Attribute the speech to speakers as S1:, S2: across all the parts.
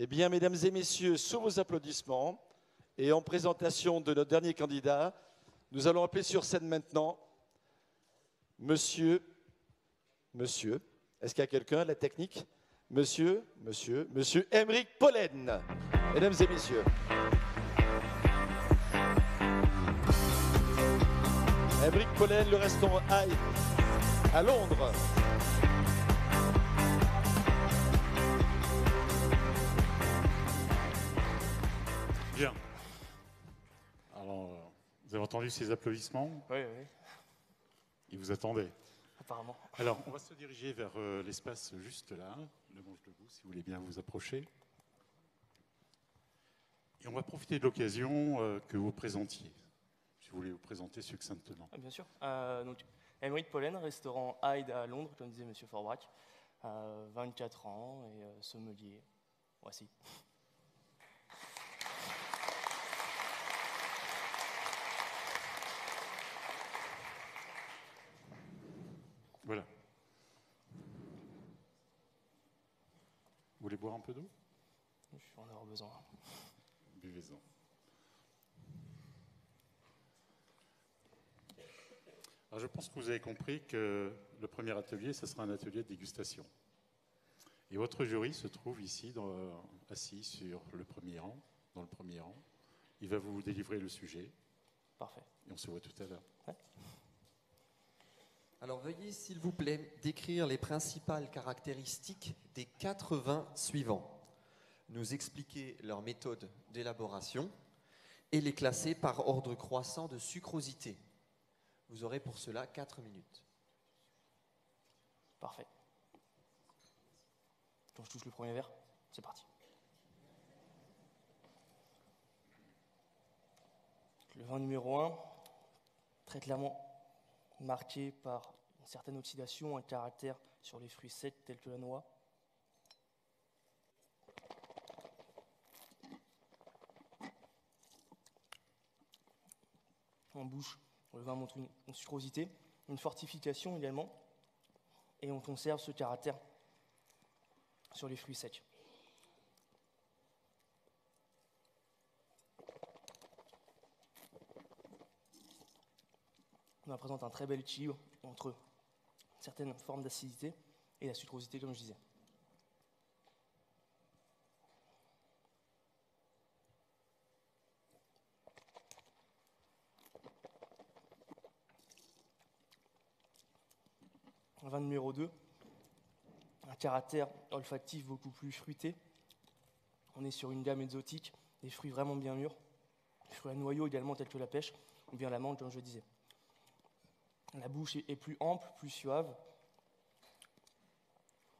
S1: Eh bien, mesdames et messieurs, sous vos applaudissements et en présentation de notre dernier candidat, nous allons appeler sur scène maintenant Monsieur, est-ce qu'il y a quelqu'un, la technique? Monsieur Aymeric Pollen, mesdames et messieurs. Aymeric Pollen, le restaurant Hyde à Londres.
S2: Bien. Alors, vous avez entendu ces applaudissements?
S3: Oui, oui.
S2: Ils vous attendaient.
S3: Apparemment.
S2: Alors, on va se diriger vers l'espace juste là, le manche debout, si vous voulez bien vous approcher. Et on va profiter de l'occasion que vous présentiez, si vous voulez vous présenter succinctement.
S3: Ah, bien sûr. Donc, Aymeric Pollen, restaurant Hyde à Londres, comme disait M. Forbrac. 24 ans et sommelier. Voici.
S2: Voilà. Vous voulez boire un peu d'eau?
S3: Je vais en avoir besoin.
S2: Buvez-en. Alors, je pense que vous avez compris que le premier atelier, ce sera un atelier de dégustation. Et votre jury se trouve ici, assis sur le premier rang, dans le premier rang. Il va vous délivrer le sujet.
S3: Parfait.
S2: Et on se voit tout à l'heure.
S3: Ouais.
S4: Alors veuillez, s'il vous plaît, décrire les principales caractéristiques des 4 vins suivants. Nous expliquer leur méthode d'élaboration et les classer par ordre croissant de sucrosité. Vous aurez pour cela 4 minutes.
S3: Parfait. Quand je touche le premier verre, c'est parti. Le vin numéro 1, très clairement marqué par une certaine oxydation, un caractère sur les fruits secs tels que la noix. En bouche, le vin montre une sucrosité, une fortification également, et on conserve ce caractère sur les fruits secs. On présente un très bel équilibre entre certaines formes d'acidité et la sucrosité, comme je disais. Le vin numéro 2, un caractère olfactif beaucoup plus fruité. On est sur une gamme exotique, des fruits vraiment bien mûrs, des fruits à noyaux également tels que la pêche, ou bien la menthe, comme je disais. La bouche est plus ample, plus suave.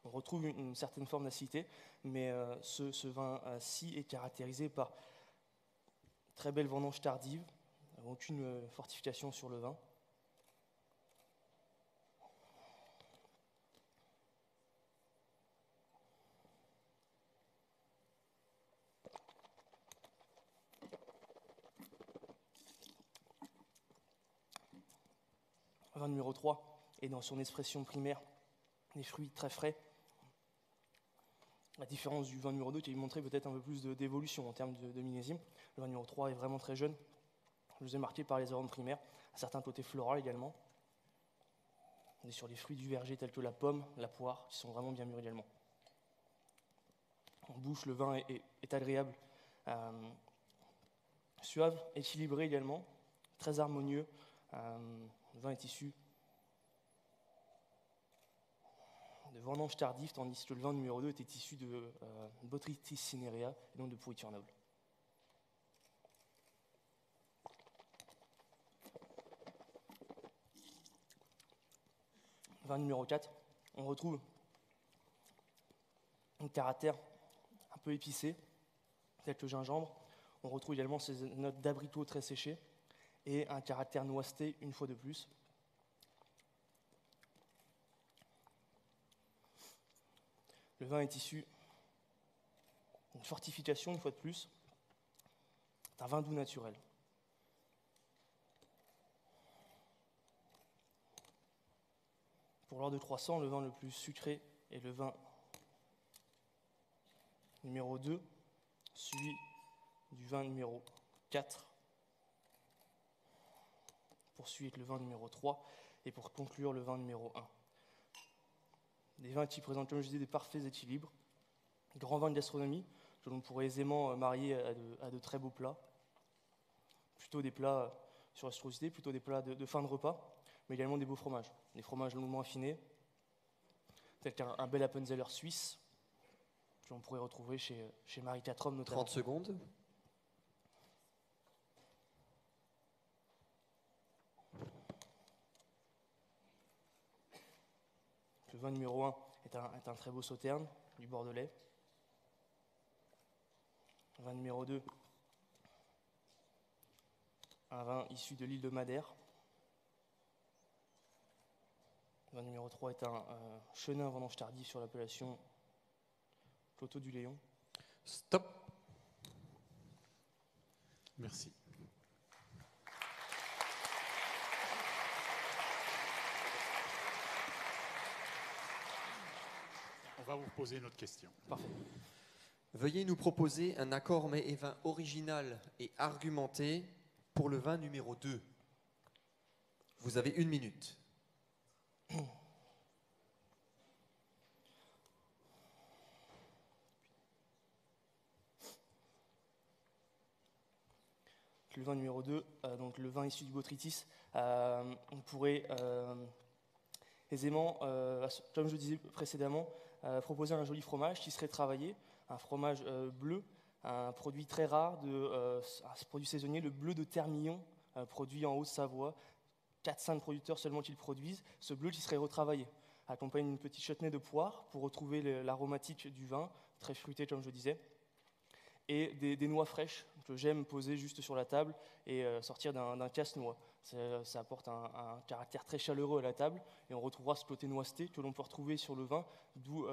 S3: On retrouve une certaine forme d'acidité, mais ce vin-ci est caractérisé par très belle vendange tardive, aucune fortification sur le vin. Le vin numéro 3 est dans son expression primaire, des fruits très frais. La différence du vin numéro 2 qui a montré peut-être un peu plus d'évolution en termes de millésime. Le vin numéro 3 est vraiment très jeune. Je vous ai marqué par les arômes primaires, un certain côté floral également. On est sur des fruits du verger tels que la pomme, la poire, qui sont vraiment bien mûrs également. En bouche, le vin est agréable, suave, équilibré également, très harmonieux. Le vin est issu de vendange tardive, tandis que le vin numéro 2 était issu de Botrytis cinerea, et donc de pourriture noble. Vin numéro 4, on retrouve un caractère un peu épicé, tel que le gingembre. On retrouve également ces notes d'abricot très séchées et un caractère noiseté une fois de plus. Le vin est issu d'une fortification une fois de plus, d'un vin doux naturel. Pour l'ordre de croissant, le vin le plus sucré est le vin numéro 2, suivi du vin numéro 4, poursuivi avec le vin numéro 3, et pour conclure le vin numéro 1. Des vins qui présentent, comme je disais, des parfaits équilibres, grands vins de gastronomie, que l'on pourrait aisément marier à de très beaux plats, plutôt des plats sur la sucrosité, plutôt des plats de fin de repas, mais également des beaux fromages, des fromages longuement affinés, tels qu'un bel Appenzeller suisse, que l'on pourrait retrouver chez Marie Catrom notamment.
S4: 30 secondes.
S3: Le vin numéro 1 est un très beau sauterne du Bordelais. Le vin numéro 2, un vin issu de l'île de Madère. Le vin numéro 3 est un chenin vendange tardif sur l'appellation Cloteau du Léon.
S4: Stop.
S2: Merci. On va vous poser une autre question.
S3: Parfait.
S4: Veuillez nous proposer un accord mets et vin original et argumenté pour le vin numéro 2. Vous avez 1 minute.
S3: Le vin numéro 2, donc le vin issu du Botrytis, on pourrait aisément, comme je le disais précédemment, proposer un joli fromage qui serait travaillé, un fromage bleu, un produit très rare, un produit saisonnier, le bleu de Termillon, produit en Haute-Savoie, 4-5 producteurs seulement qui le produisent, ce bleu qui serait retravaillé, accompagné d'une petite chutney de poire pour retrouver l'aromatique du vin, très fruité comme je disais, et des noix fraîches que j'aime poser juste sur la table et sortir d'un casse-noix. Ça apporte un caractère très chaleureux à la table et on retrouvera ce côté noiseté que l'on peut retrouver sur le vin, d'où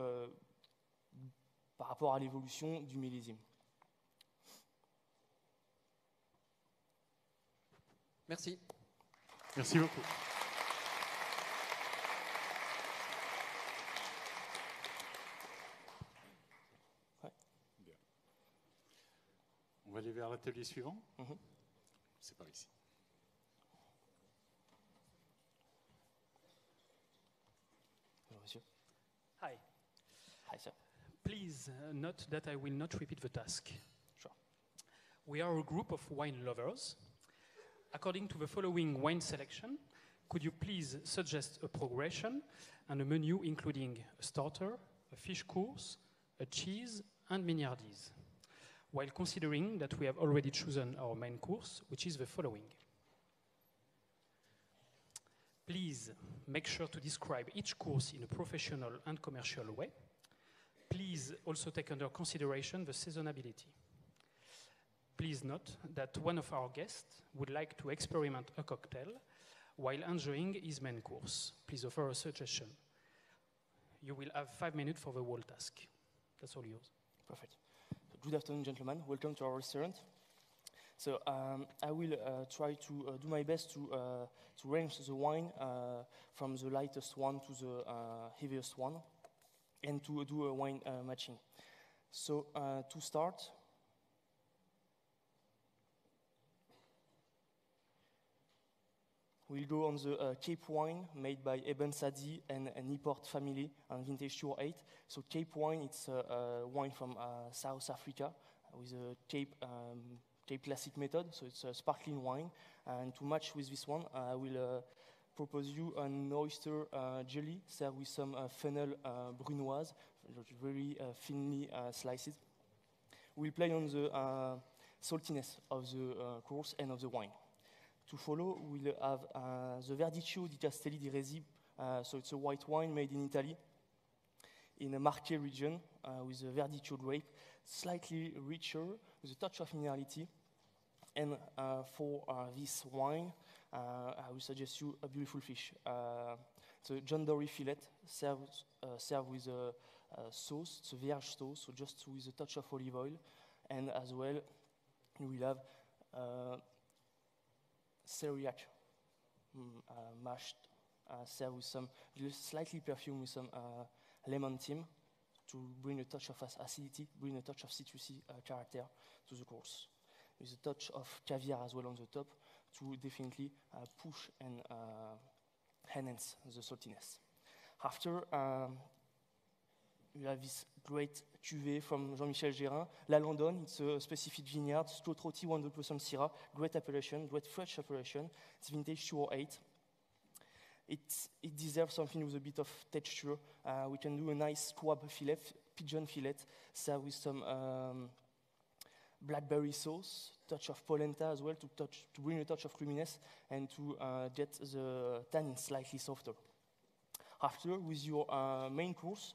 S3: par rapport à l'évolution du millésime.
S4: Merci.
S2: Merci beaucoup. Bien. On va aller vers l'atelier suivant. C'est par ici.
S3: Alors, monsieur.
S5: Hi.
S3: Hi, sir.
S5: Please note that I will not repeat the task.
S3: Sure.
S5: We are a group of wine lovers. According to the following wine selection, could you please suggest a progression and a menu including a starter, a fish course, a cheese, and mignardises, while considering that we have already chosen our main course, which is the following. Please make sure to describe each course in a professional and commercial way. Please also take under consideration the seasonality. Please note that one of our guests would like to experiment a cocktail while enjoying his main course. Please offer a suggestion. You will have 5 minutes for the whole task. That's all yours.
S3: Perfect. Good afternoon, gentlemen. Welcome to our restaurant. So I will try to do my best to range the wine from the lightest one to the heaviest one, and to do a wine matching. So to start, we'll go on the Cape wine made by Eben Sadi and Niport family on vintage 208. So Cape wine, it's a wine from South Africa with a Cape Classic method. So it's a sparkling wine. And to match with this one, I will propose you an oyster jelly served with some fennel brunoise, very thinly sliced. We'll play on the saltiness of the course and of the wine. To follow, we'll have the Verdicchio di Castelli di Resi. So it's a white wine made in Italy, in a Marche region, with a Verdicchio grape, slightly richer, with a touch of minerality. And for this wine, I will suggest you a beautiful fish. The John Dory fillet served with a sauce, it's a vierge sauce, so just with a touch of olive oil. And as well, you will have Syriac mashed, served with some, slightly perfumed with some lemon thyme. to bring a touch of acidity, bring a touch of citrusy character to the course. With a touch of caviar as well on the top to definitely push and enhance the saltiness. After, you have this great cuvée from Jean-Michel Gérin, La Landonne. It's a specific vineyard, Stot Rôti 100% Syrah, great appellation, great fresh appellation. It's vintage 208. It deserves something with a bit of texture. We can do a nice squab fillet, pigeon fillet, served with some blackberry sauce, touch of polenta as well to bring a touch of creaminess and to get the tannin slightly softer. After, with your main course,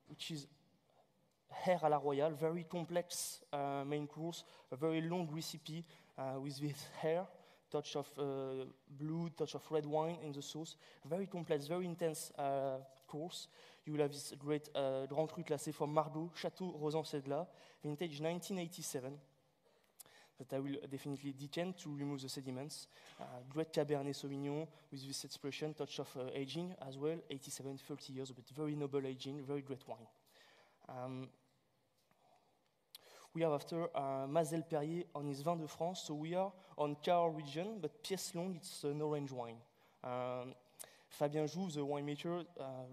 S3: which is hare à la royale, very complex main course, a very long recipe with this hare, touch of blue, touch of red wine in the sauce, very complex, very intense course. You will have this great Grand Cru classé from Mardot, Château Rosan-Sedla, vintage 1987, that I will definitely decant to remove the sediments. Great Cabernet Sauvignon with this expression, touch of aging as well, 87, 30 years, but very noble aging, very great wine. We have after Mazel Perrier on his Vin de France, so we are on Cahors region, but Pièce Longue, it's an orange wine. Fabien Jouve, the winemaker,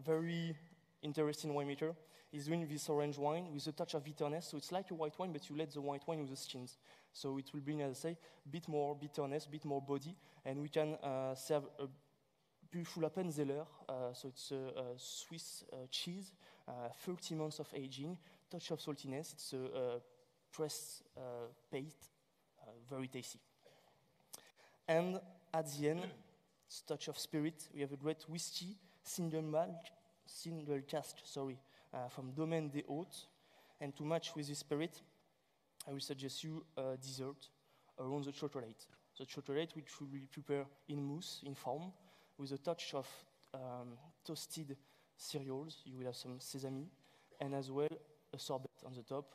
S3: very interesting winemaker, is doing this orange wine with a touch of bitterness, so it's like a white wine, but you let the white wine with the skins. So it will bring, as I say, a bit more bitterness, a bit more body, and we can serve a beautiful Appenzeller, so it's a Swiss cheese, 30 months of aging, touch of saltiness, it's a pressed paste, very tasty. And at the end, it's touch of spirit. We have a great whiskey, single cask, from Domaine des Hôtes. And to match with this spirit, I will suggest you a dessert around the chocolate. The chocolate, which will be prepared in mousse, in foam, with a touch of toasted cereals. You will have some sesame, and as well a sorbet on the top,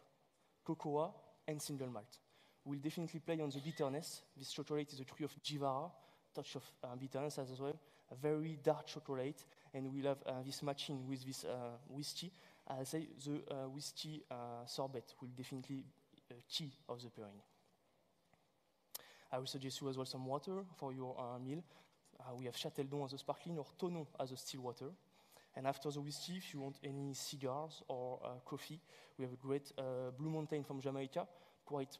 S3: cocoa and single malt. We'll definitely play on the bitterness. This chocolate is a tree of Jivara, touch of bitterness as well, a very dark chocolate, and we'll have this matching with this whiskey. I say the whiskey sorbet will definitely key of the pairing. I will suggest you as well some water for your meal. We have Châteldon as a sparkling or Tonon as a still water. And after the whiskey, if you want any cigars or coffee, we have a great Blue Mountain from Jamaica, quite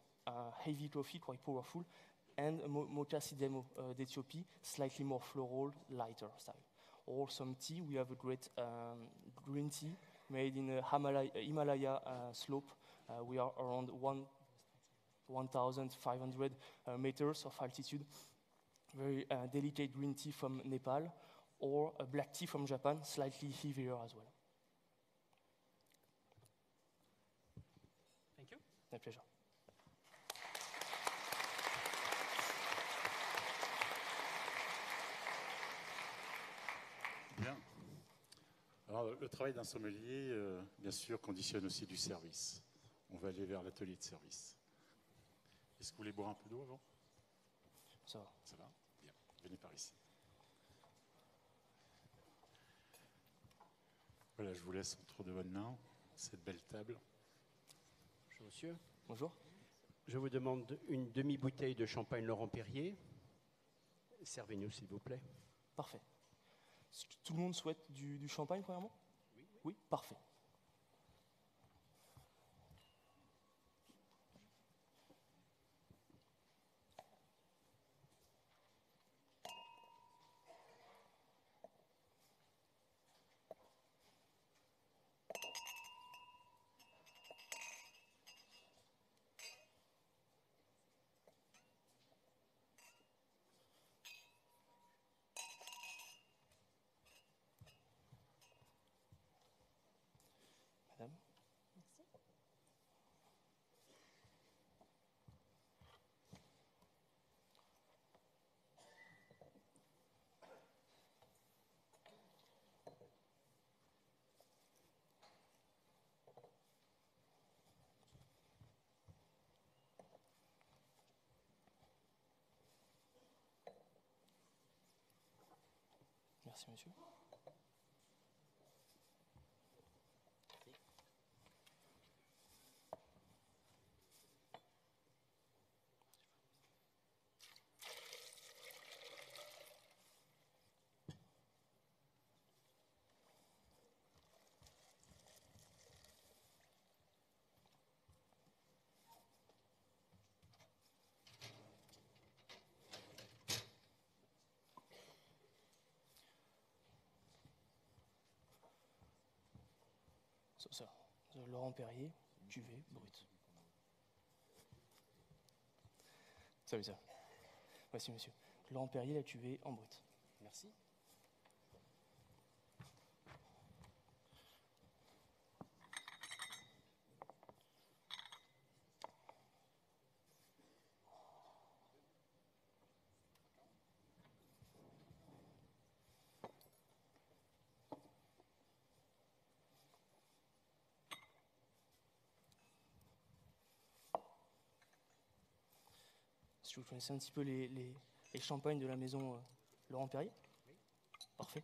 S3: heavy coffee, quite powerful, and Mocha Sidemo d'Ethiopie, slightly more floral, lighter style. Or some tea, we have a great green tea made in a Himalaya slope. We are around 1,500 meters of altitude. Very delicate green tea from Nepal, or a black tea from Japan, slightly heavier as well.
S5: Thank you.
S3: My pleasure.
S2: Bien. Alors, le travail d'un sommelier, bien sûr, conditionne aussi du service. On va aller vers l'atelier de service. Est-ce que vous voulez boire un peu d'eau avant?
S3: Ça va.
S2: Ça va? Bien. Venez par ici. Voilà, je vous laisse entre de bonnes mains cette belle table.
S6: Bonjour monsieur.
S3: Bonjour.
S6: Je vous demande une demi-bouteille de champagne Laurent Perrier. Servez-nous s'il vous plaît.
S3: Parfait. Est-ce que tout le monde souhaite du champagne, premièrement? Oui. Oui, parfait. Madame. Merci, monsieur. Ça. Laurent Perrier, cuvée brute. Ça. Voici, monsieur. Laurent Perrier, la cuvée en brut.
S6: Merci.
S3: Si vous connaissez un petit peu les champagnes de la maison Laurent Perrier.
S6: Oui.
S3: Parfait.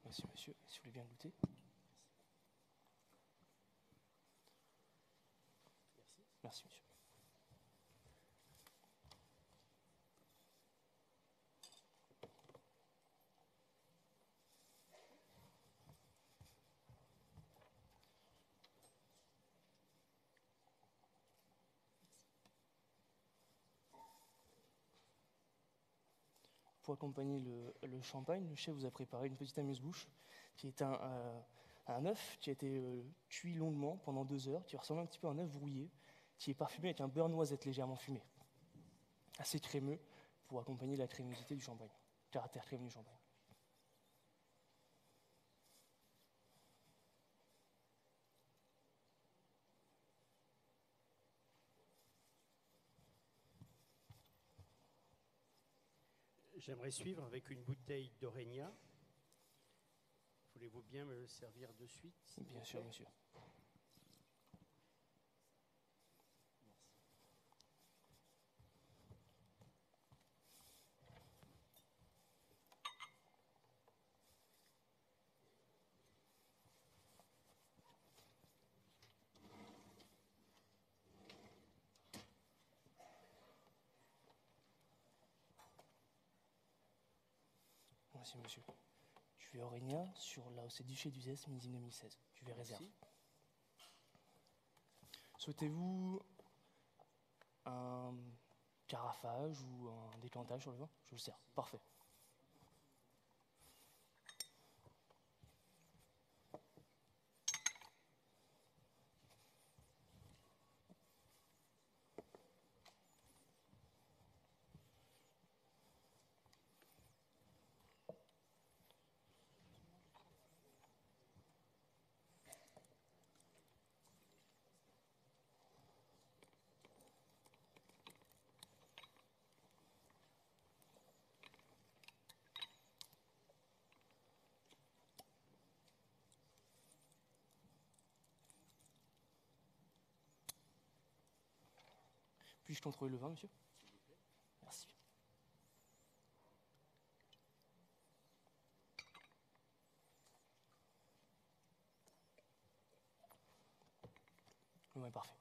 S3: Merci monsieur, si vous voulez bien goûter. Merci monsieur. Pour accompagner le champagne, le chef vous a préparé une petite amuse-bouche qui est un œuf qui a été cuit longuement pendant 2 heures, qui ressemble un petit peu à un œuf brouillé, qui est parfumé avec un beurre noisette légèrement fumé. Assez crémeux pour accompagner la crémosité du champagne, le caractère crémeux du champagne.
S6: J'aimerais suivre avec une bouteille d'Orégna. Voulez-vous bien me le servir de suite?
S3: Bien sûr, monsieur. Merci monsieur. Cuvée Orégna sur la Haussée Duché d'Uzès, millésime 2016. Cuvée réserve. Souhaitez-vous un carafage ou un décantage sur le vin? Je vous le sers. Parfait. Puis-je contrôler le vin, monsieur? Merci. Le vin est parfait.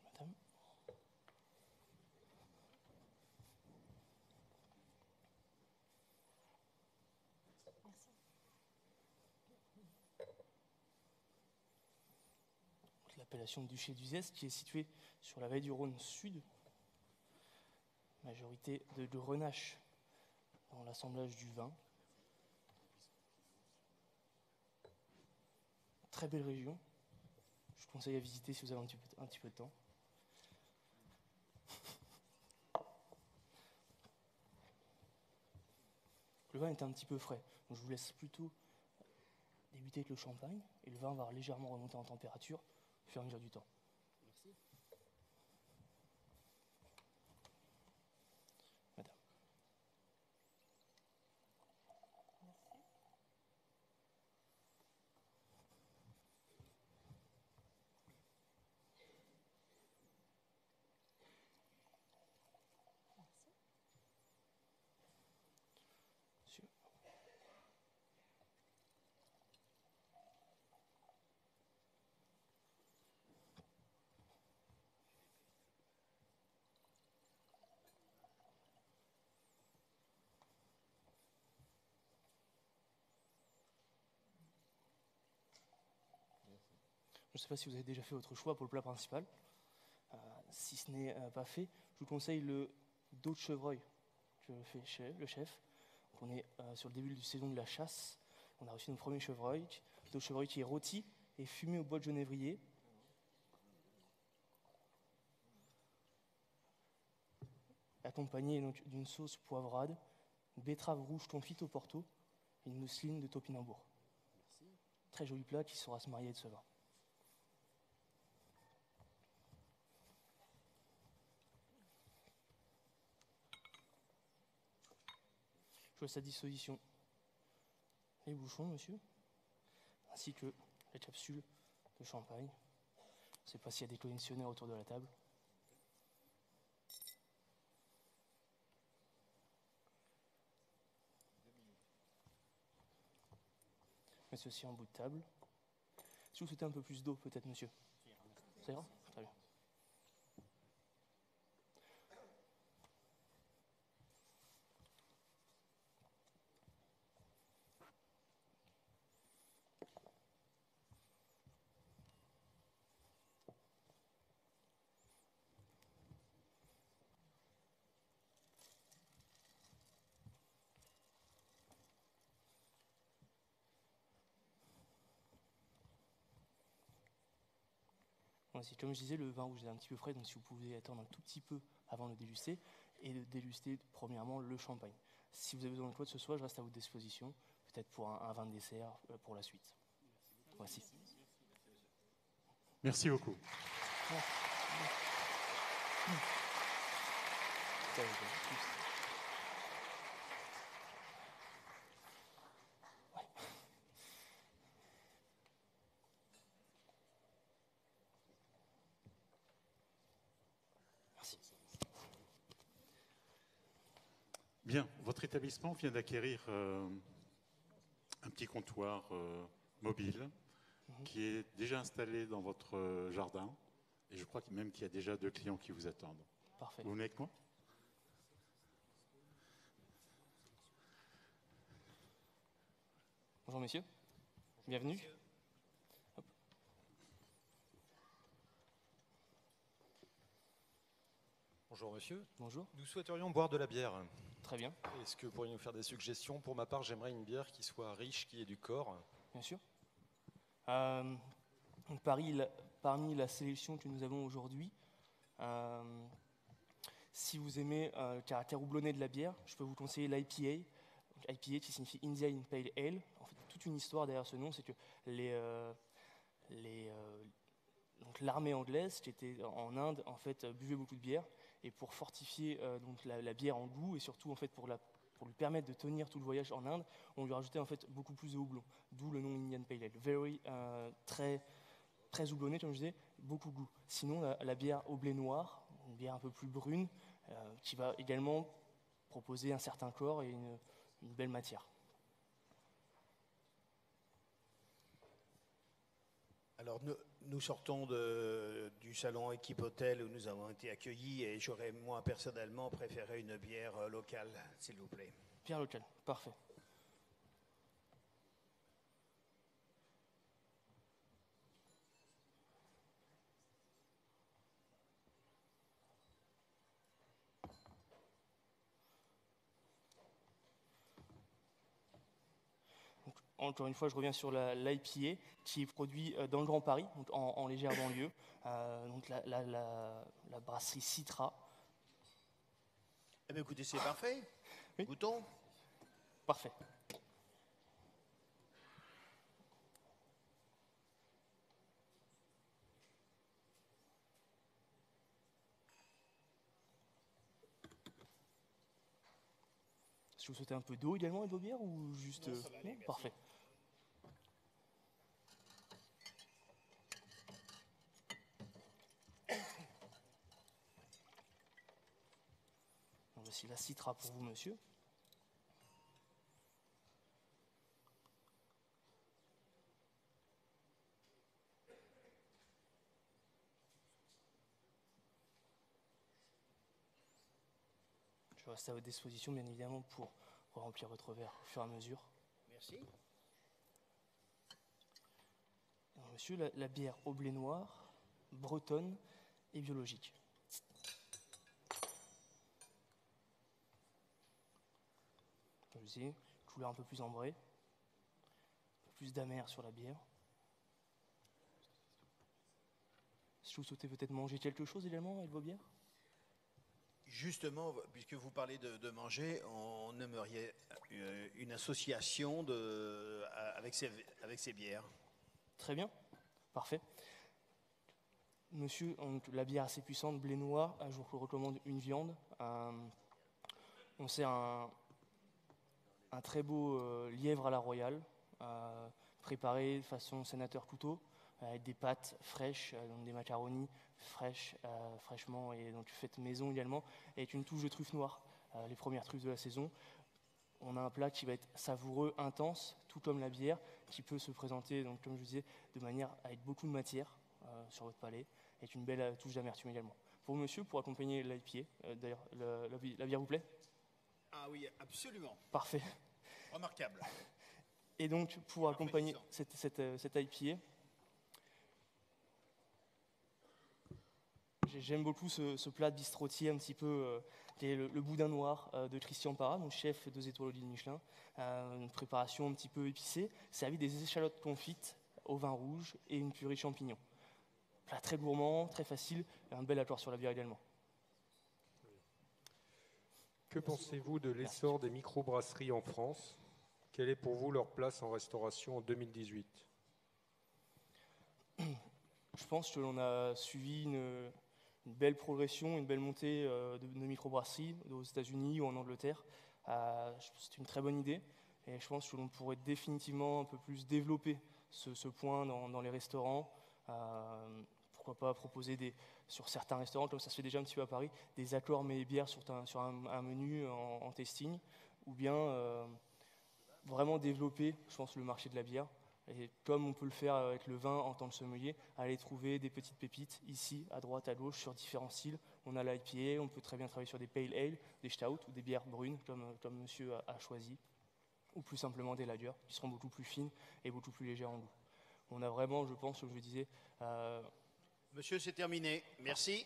S3: Madame. L'appellation Duché d'Uzès qui est située sur la vallée du Rhône Sud, majorité de Grenache dans l'assemblage du vin. Très belle région, je vous conseille à visiter si vous avez un petit peu de temps. Le vin est un petit peu frais, donc je vous laisse plutôt débuter avec le champagne et le vin va légèrement remonter en température au fur et à mesure du temps.
S6: Merci.
S3: Je ne sais pas si vous avez déjà fait votre choix pour le plat principal. Si ce n'est pas fait, je vous conseille le dos de chevreuil que fait le chef. Donc on est sur le début de saison de la chasse. On a reçu notre premier chevreuil. Dos de chevreuil qui est rôti et fumé au bois de genévrier. Accompagné donc d'une sauce poivrade, une betterave rouge confite au porto et une mousseline de topinambour. Très joli plat qui saura se marier de ce vin. Je laisse à disposition les bouchons, monsieur, ainsi que la capsule de champagne. Je ne sais pas s'il y a des collectionneurs autour de la table. Mais ceci en bout de table. Si vous souhaitez un peu plus d'eau, peut-être, monsieur. Ça ira ? Très bien. Voici, comme je disais, le vin rouge est un petit peu frais, donc si vous pouvez attendre un tout petit peu avant de le déguster, et de déguster premièrement le champagne. Si vous avez besoin de quoi que ce soit, je reste à votre disposition, peut-être pour un vin de dessert pour la suite. Voici.
S2: Merci beaucoup.
S3: Merci.
S2: Bien, votre établissement vient d'acquérir un petit comptoir mobile qui est déjà installé dans votre jardin. Et je crois même qu'il y a déjà 2 clients qui vous attendent.
S3: Parfait.
S2: Vous venez avec moi ?
S3: Bonjour messieurs, bienvenue. Hop.
S7: Bonjour monsieur,
S3: Bonjour,
S7: nous souhaiterions boire de la bière.
S3: très bien,
S7: Est-ce que vous pourriez nous faire des suggestions? Pour ma part, j'aimerais une bière qui soit riche, qui ait du corps.
S3: bien sûr. Donc parmi la sélection que nous avons aujourd'hui, si vous aimez le caractère houblonné de la bière, je peux vous conseiller l'IPA. IPA qui signifie Indian Pale Ale. En fait, toute une histoire derrière ce nom, c'est que donc l'armée anglaise qui était en Inde en fait buvait beaucoup de bière, et pour fortifier donc la bière en goût et surtout en fait pour lui permettre de tenir tout le voyage en Inde, on lui rajoutait en fait beaucoup plus de houblon, d'où le nom Indian Pale Ale. Très houblonné, comme je disais, beaucoup de goût. Sinon, la bière au blé noir, une bière un peu plus brune, qui va également proposer un certain corps et une belle matière.
S8: Alors nous sortons du salon Équipe Hôtel où nous avons été accueillis, et j'aurais moi personnellement préféré une bière locale, s'il vous plaît.
S3: Bière locale, parfait. Encore une fois, je reviens sur l'IPA qui est produit dans le Grand Paris, donc en légère banlieue. Donc la brasserie Citra.
S8: Eh bien écoutez, c'est parfait.
S3: Oui.
S8: Goûtons.
S3: Parfait. Si vous souhaitez un peu d'eau également et de vos bières ou juste...
S8: Non, ça va aller, merci.
S3: Parfait. Donc voici la Citra pour vous, monsieur. Je reste à votre disposition, bien évidemment, pour remplir votre verre au fur et à mesure.
S8: Merci.
S3: Monsieur, la bière au blé noir, bretonne et biologique. Comme je disais, couleur un peu plus ambrée, un peu plus d'amer sur la bière. Si vous souhaitez peut-être manger quelque chose également avec vos bières?
S8: Justement, puisque vous parlez de manger, on aimerait une association avec ces bières.
S3: Très bien, parfait. Monsieur, la bière assez puissante, blé noir, je vous recommande une viande. On sert un très beau lièvre à la royale, préparé de façon sénateur couteau, avec des pâtes fraîches, donc des macaronis fraîches, fraîchement et donc faites maison également, et avec une touche de truffe noire, les premières truffes de la saison. On a un plat qui va être savoureux, intense, tout comme la bière, qui peut se présenter, donc, comme je vous disais, de manière avec beaucoup de matière sur votre palais, avec une belle touche d'amertume également. Pour monsieur, pour accompagner l'IPA, d'ailleurs, la bière vous plaît?
S8: Ah oui, absolument.
S3: Parfait.
S8: Remarquable.
S3: Et donc, pour accompagner cette IPA, j'aime beaucoup ce plat de bistrotier un petit peu, qui est le boudin noir de Christian Parra, mon chef 2 étoiles au guide Michelin. Une préparation un petit peu épicée, servi des échalotes confites au vin rouge et une purée de champignons. Plat très gourmand, très facile, et un bel accord sur la bière également.
S9: Que pensez-vous de l'essor des microbrasseries en France? Quelle est pour vous leur place en restauration en 2018?
S3: Je pense que l'on a suivi une belle progression, une belle montée de microbrasseries aux États-Unis ou en Angleterre. C'est une très bonne idée et je pense que l'on pourrait définitivement un peu plus développer ce point dans les restaurants. Pourquoi pas proposer sur certains restaurants, comme ça se fait déjà un petit peu à Paris, des accords mets et bières sur un menu en tasting, ou bien vraiment développer, je pense, le marché de la bière. Et comme on peut le faire avec le vin en tant que sommelier, aller trouver des petites pépites ici, à droite, à gauche, sur différents styles. On a l'IPA, on peut très bien travailler sur des pale ale, des stout ou des bières brunes, comme monsieur a choisi, ou plus simplement des lagers, qui seront beaucoup plus fines et beaucoup plus légères en goût. On a vraiment, je pense, comme je le disais...
S8: Monsieur, c'est terminé. Merci.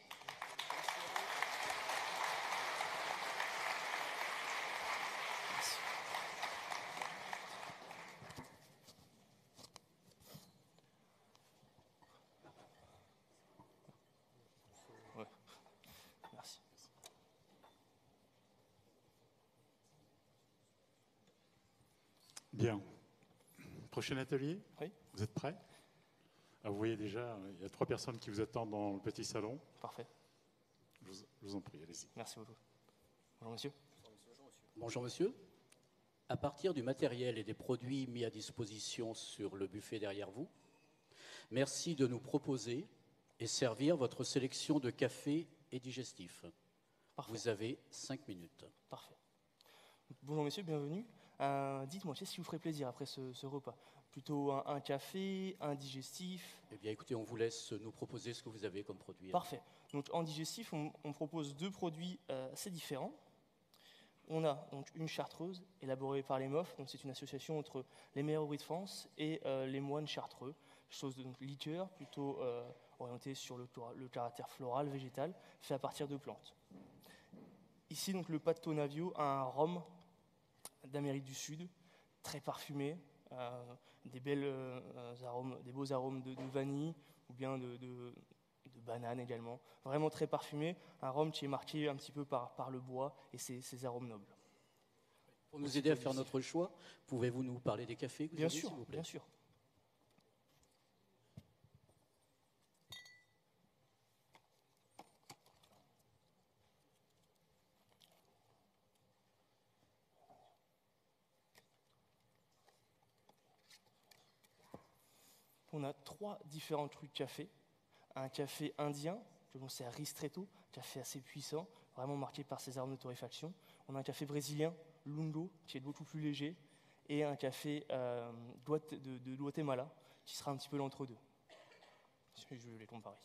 S3: Merci.
S2: Bien. Prochain atelier?
S3: Oui.
S2: Vous êtes prêts? Vous voyez déjà, il y a 3 personnes qui vous attendent dans le petit salon.
S3: Parfait.
S2: Je vous en prie, allez-y.
S3: Merci beaucoup. Bonjour monsieur.
S10: Bonjour monsieur. À partir du matériel et des produits mis à disposition sur le buffet derrière vous, merci de nous proposer et servir votre sélection de café et digestifs.
S3: Parfait.
S10: Vous avez 5 minutes.
S3: Parfait. Bonjour monsieur, bienvenue. Dites-moi, qu'est-ce qui vous ferait plaisir après ce repas? Plutôt un café, un digestif?
S10: Eh bien écoutez, on vous laisse nous proposer ce que vous avez comme produit.
S3: Parfait. Donc en digestif, on propose 2 produits assez différents. On a donc une chartreuse élaborée par les MOF, donc c'est une association entre les meilleurs bruits de France et les moines chartreux. Chose de donc, liqueur plutôt orientée sur le caractère floral, végétal, fait à partir de plantes. Ici donc le Patto Navio a un rhum d'Amérique du Sud, très parfumé, des beaux arômes de vanille ou bien de banane également, vraiment très parfumé, un rhum qui est marqué un petit peu par le bois et ses arômes nobles.
S10: Pour nous aider à faire notre choix, pouvez-vous nous parler des cafés que vous
S3: Bien
S10: avez,
S3: sûr,
S10: s'il vous plaît?
S3: bien sûr. On a 3 différents crus de café. Un café indien, que l'on sert ristretto, café assez puissant, vraiment marqué par ses arômes de torréfaction. On a un café brésilien, lungo, qui est beaucoup plus léger, et un café de Guatemala, qui sera un petit peu l'entre-deux. Si je vais les comparer.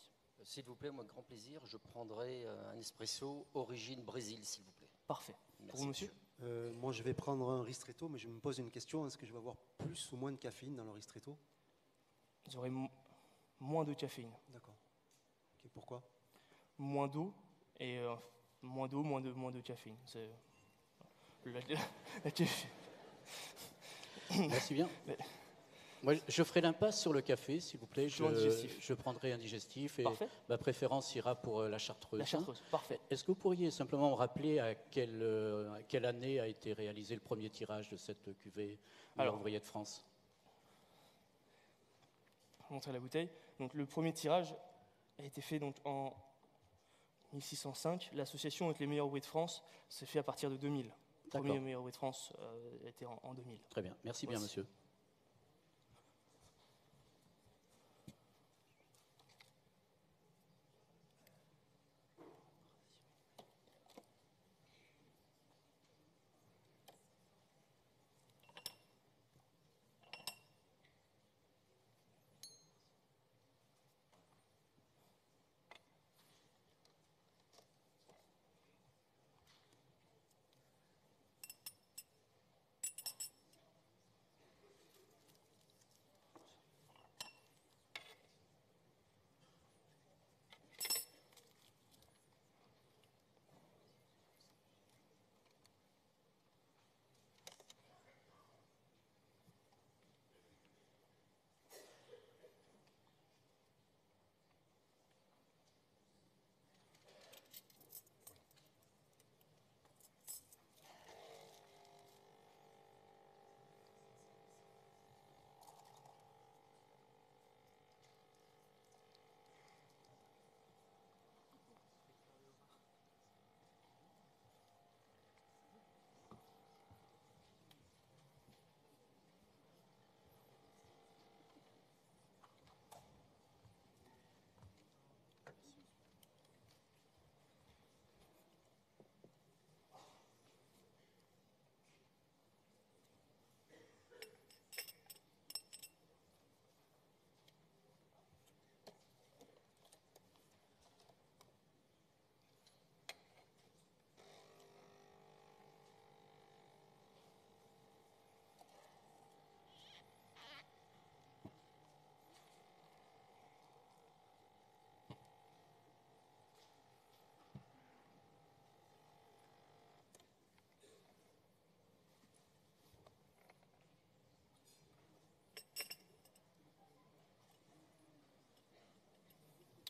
S11: S'il vous plaît, moi, grand plaisir, je prendrai un espresso origine Brésil, s'il vous plaît.
S3: Parfait.
S11: Merci,
S3: pour vous, monsieur?
S12: Moi, je vais prendre un ristretto, mais je me pose une question. Est-ce que je vais avoir plus ou moins de caféine dans le ristretto?
S3: Vous aurez moins de caféine.
S12: D'accord. Ok, pourquoi?
S3: Moins d'eau et moins d'eau, moins de caféine. C'est la café-
S10: Merci bien. Moi, je ferai l'impasse sur le café, s'il vous plaît.
S3: Sur un digestif.
S10: Je prendrai un digestif et
S3: Parfait.
S10: ma préférence ira pour la chartreuse.
S3: La chartreuse, parfait.
S10: Est-ce que vous pourriez simplement me rappeler à quelle année a été réalisé le premier tirage de cette cuvée
S3: Alors,
S10: ouvrier de France?
S3: Je vais montrer la bouteille. Donc, le premier tirage a été fait donc, en 1605. L'association avec les meilleurs ouvriers de France s'est fait à partir de 2000. Le premier meilleur ouvrier de France était en 2000.
S10: Très bien. Merci bien, monsieur.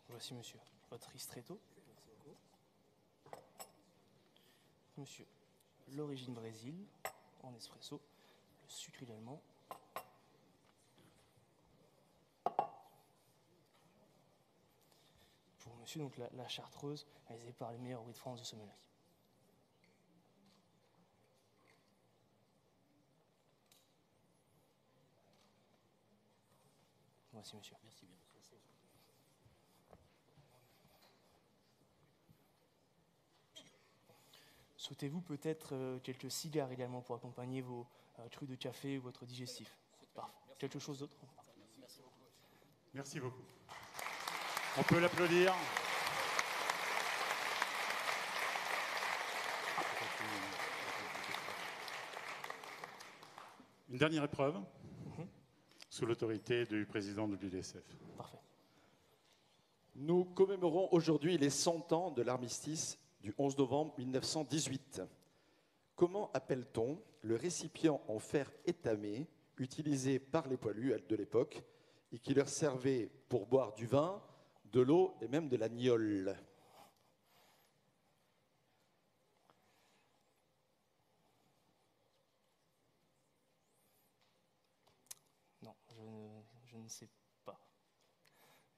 S3: Voici, monsieur, votre ristretto. Monsieur, l'origine Brésil, en espresso, le sucre allemand. Pour monsieur, donc la chartreuse, réalisée par les meilleurs ouvriers de France de sommellerie. Voici, monsieur.
S10: Merci bien.
S3: Souhaitez-vous peut-être quelques cigares également pour accompagner vos crus de café ou votre digestif? Parfait. Quelque chose d'autre?
S2: Merci beaucoup. On peut l'applaudir. Une dernière épreuve, sous l'autorité du président de l'UDSF.
S3: Parfait.
S1: Nous commémorons aujourd'hui les 100 ans de l'armistice du 11 novembre 1918. Comment appelle-t-on le récipient en fer étamé utilisé par les poilus de l'époque et qui leur servait pour boire du vin, de l'eau et même de la gnôle?
S3: Non, je ne sais pas.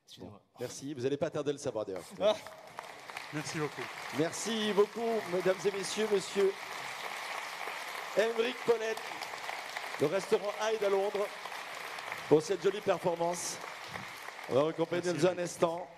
S3: Excusez-moi.
S1: Bon, merci, vous n'allez pas tarder à le savoir d'ailleurs.
S2: Merci beaucoup.
S1: Merci beaucoup, mesdames et messieurs, monsieur Aymeric Paulette, le restaurant Hyde à Londres, pour cette jolie performance. On va accompagner dans un instant